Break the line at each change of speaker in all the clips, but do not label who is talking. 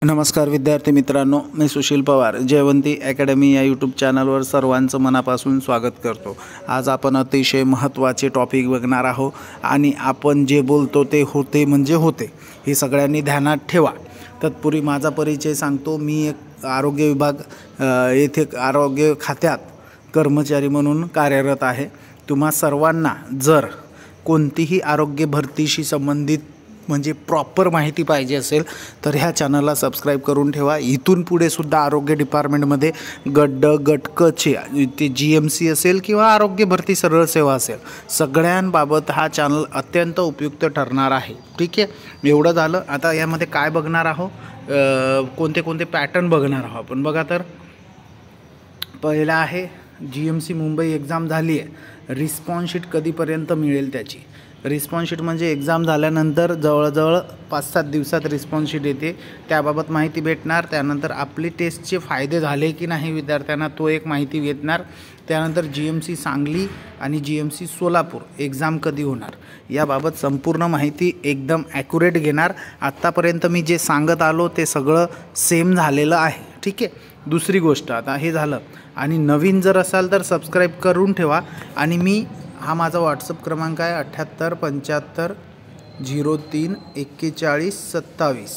नमस्कार विद्यार्थी मित्रांनो, मी सुशील पवार जयवंती अकॅडमी या यूट्यूब चॅनलवर सर्वांचं मनापासून स्वागत करतो। आज आपण अतिशय महत्त्वाचे टॉपिक बघणार आहोत आणि आपण जे बोलतो ते होते म्हणजे होते हे सगळ्यांनी ध्यानात ठेवा। तत्पूर्वी माझा परिचय सांगतो। मी एक आरोग्य विभाग येथे आरोग्य खात्यात कर्मचारी म्हणून कार्यरत आहे। तुम्हा सर्वांना जर कोणतीही आरोग्य भरतीशी संबंधित म्हणजे प्रॉपर माहिती पाहिजे असेल तर ह्या चॅनलला सबस्क्राईब करून ठेवा। इथून पुढे सुद्धा आरोग्य डिपार्टमेंटमध्ये गटकचे ते GMC असेल किंवा आरोग्य भरती सरळ सेवा असेल सगळ्यांबाबत हा चॅनल अत्यंत उपयुक्त ठरणार आहे। ठीक आहे, एवढं झालं। आता यामध्ये काय बघणार आहोत, कोणते कोणते पॅटर्न बघणार आहोत आपण। बघा तर पहिला आहे GMC मुंबई एक्झाम झाली आहे, रिस्पॉन्स शीट कधीपर्यंत मिळेल त्याची। रिस्पॉन्स शीट म्हणजे एक्झाम झाल्यानंतर जवळजवळ 5-7 दिवसात रिस्पॉन्स शीट येते, त्याबाबत माहिती भेटणार। त्यानंतर आपली टेस्टचे फायदे झाले की नाही विद्यार्थ्यांना तो एक माहिती भेटणार। त्यानंतर GMC सांगली आणि GMC सोलापूर एक्झाम कधी होणार याबाबत संपूर्ण माहिती एकदम ॲक्युरेट घेणार। आत्तापर्यंत मी जे सांगत आलो ते सगळं सेम झालेलं आहे। ठीक आहे, दुसरी गोष्ट आता हे झालं। आणि नवीन जर असाल तर सबस्क्राईब करून ठेवा। आणि हा माझा व्हॉट्सअप क्रमांक आहे 78 75 03 41 27।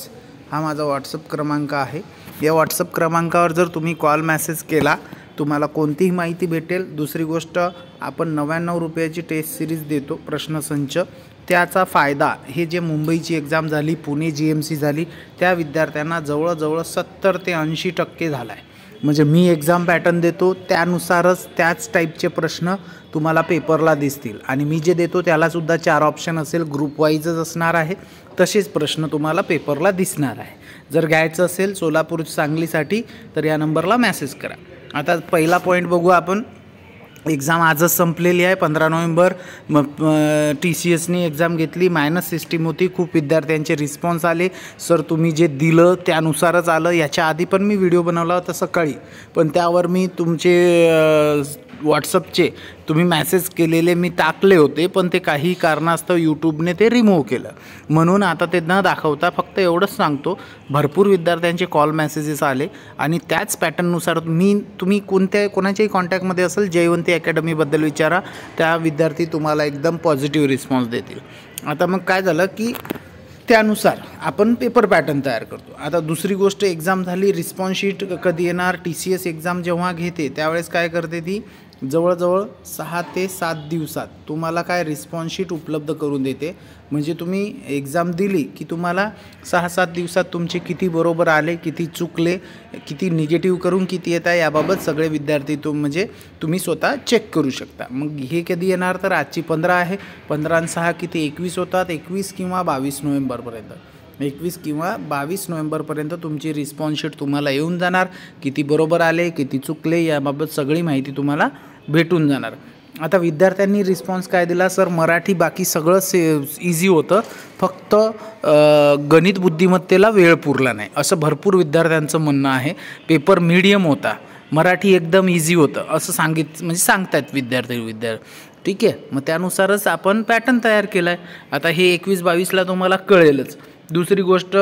हा माझा व्हॉट्सअप क्रमांक आहे। या व्हॉट्सअप क्रमांकावर जर तुम्ही कॉल मेसेज केला तुम्हाला कोणतीही माहिती भेटेल। दुसरी गोष्ट, आपण 99 रुपयाची टेस्ट सिरीज देतो प्रश्नसंच। त्याचा फायदा हे जे मुंबईची एक्झाम झाली, पुणे GMC झाली त्या विद्यार्थ्यांना जवळजवळ 70 ते 80% झाला आहे। म्हणजे मी एक्झाम पॅटर्न देतो त्यानुसारच त्याच टाईपचे प्रश्न तुम्हाला पेपरला दिसतील। आणि मी जे देतो त्यालासुद्धा 4 ऑप्शन असेल, ग्रुप वाईजच असणार आहे। तसेच प्रश्न तुम्हाला पेपरला दिसणार आहे। जर घ्यायचं असेल सोलापूर सांगलीसाठी तर या नंबरला मेसेज करा। आता पहिला पॉईंट बघू आपण। एक्झाम आजच संपलेली आहे 15 नोव्हेंबर। TCSनी एक्झाम घेतली, मायनस सिस्टीम होती। खूप विद्यार्थ्यांचे रिस्पॉन्स आले, सर तुम्ही जे दिलं त्यानुसारच आलं। याच्या आधी पण मी व्हिडिओ बनवला होता सकाळी, पण त्यावर मी तुमचे व्हॉट्सअपचे तुम्ही मेसेज केलेले मी टाकले होते, पण ते काही कारणास्तव यूट्यूबने ते रिमूव्ह केलं। म्हणून आता ते न दाखवता फक्त एवढंच सांगतो, भरपूर विद्यार्थ्यांचे कॉल मेसेजेस आले आणि त्याच पॅटर्ननुसार तुम्ही कोणाच्याही कॉन्टॅक्टमध्ये असेल जयवंती अकॅडमीबद्दल विचारा, त्या विद्यार्थी तुम्हाला एकदम पॉझिटिव्ह रिस्पॉन्स देतील। आता मग काय झालं की त्यानुसार आपण पेपर पॅटर्न तयार करतो। आता दुसरी गोष्ट, एक्झाम झाली, रिस्पॉन्स शीट कधी येणार। TCS एक्झाम जेव्हा घेते त्यावेळेस काय करते ती, जवळजवळ 6 ते 7 दिवसात तुम्हाला काय रिस्पॉन्स शीट उपलब्ध करून देते। म्हणजे तुम्ही एक्झाम दिली की तुम्हाला 6-7 दिवसात तुमचे किती बरोबर आले, किती चुकले, किती निगेटिव्ह करून किती येत आहे याबाबत सगळे विद्यार्थी तुम्ही स्वतः चेक करू शकता। मग हे कधी येणार तर आजची 15 आहे, 15 आणि 6 किती 21 होतात। 21 किंवा 22 नोव्हेंबरपर्यंत 21 किंवा 22 नोव्हेंबरपर्यंत तुमची रिस्पॉन्स शीट तुम्हाला येऊन जाणार। किती बरोबर आले, किती चुकले याबाबत सगळी माहिती तुम्हाला भेटून जाणार। आता विद्यार्थ्यांनी रिस्पॉन्स काय दिला, सर मराठी बाकी सगळं इझी होतं, फक्त गणित बुद्धिमत्तेला वेळ पुरला नाही, असं भरपूर विद्यार्थ्यांचं म्हणणं आहे। पेपर मीडियम होता, मराठी एकदम इझी होतं असं सांगतात विद्यार्थी। ठीक आहे, मग त्यानुसारच आपण पॅटर्न तयार केला आहे। आता हे 21-22ला तुम्हाला कळेलच। दुसरी गोष्ट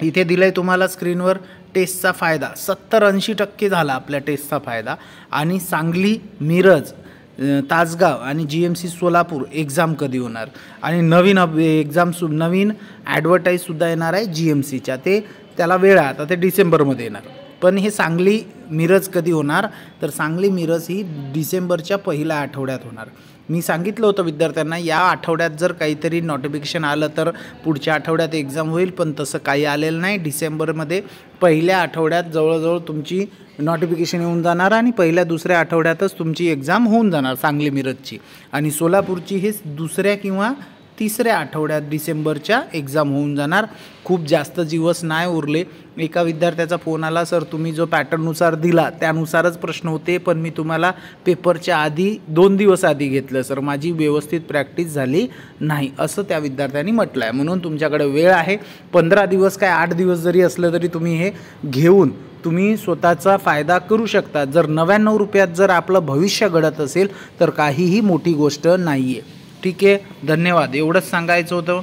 इथे दिलं आहे तुम्हाला स्क्रीनवर, टेस्टचा फायदा 70-80% झाला आपल्या टेस्टचा फायदा। आणि सांगली, मिरज, तासगाव आणि GMC सोलापूर एक्झाम कधी होणार। आणि नवीन ॲडव्हर्टाईजसुद्धा येणार आहे GMCच्या, त्याला वेळ आहे आता, ते डिसेंबरमध्ये येणार। पण हे सांगली मिरज कधी होणार तर सांगली मिरज ही डिसेंबरच्या पहिल्या आठवड्यात होणार। मी सांगितलं होतं विद्यार्थ्यांना या आठवड्यात जर काहीतरी नोटिफिकेशन आलं तर पुढच्या आठवड्यात एक्झाम होईल, पण तसं काही आलेलं नाही। डिसेंबरमध्ये पहिल्या आठवड्यात जवळजवळ तुमची नोटिफिकेशन येऊन जाणार आणि पहिल्या-दुसऱ्या आठवड्यातच तुमची एक्झाम होऊन जाणार सांगली मिरजची। आणि सोलापूरची हे 2ऱ्या किंवा 3ऱ्या आठवड्यात डिसेंबरच्या एक्झाम होऊन जाणार। खूप जास्त दिवस नाही उरले। एका विद्यार्थ्याचा फोन आला, सर तुम्ही जो पॅटर्ननुसार दिला त्यानुसारच प्रश्न होते, पण मी तुम्हाला पेपरच्या आधी 2 दिवस आधी घेतलं सर, माझी व्यवस्थित प्रॅक्टिस झाली नाही, असं त्या विद्यार्थ्यांनी म्हटलं आहे। म्हणून तुमच्याकडे वेळ आहे, 15 दिवस काय 8 दिवस जरी असलं तरी तुम्ही हे घेऊन तुम्ही स्वतःचा फायदा करू शकता। जर 99 रुपयात जर आपलं भविष्य घडत असेल तर काहीही मोठी गोष्ट नाही आहे। ठीक आहे, धन्यवाद। एवढंच सांगायचं होतं।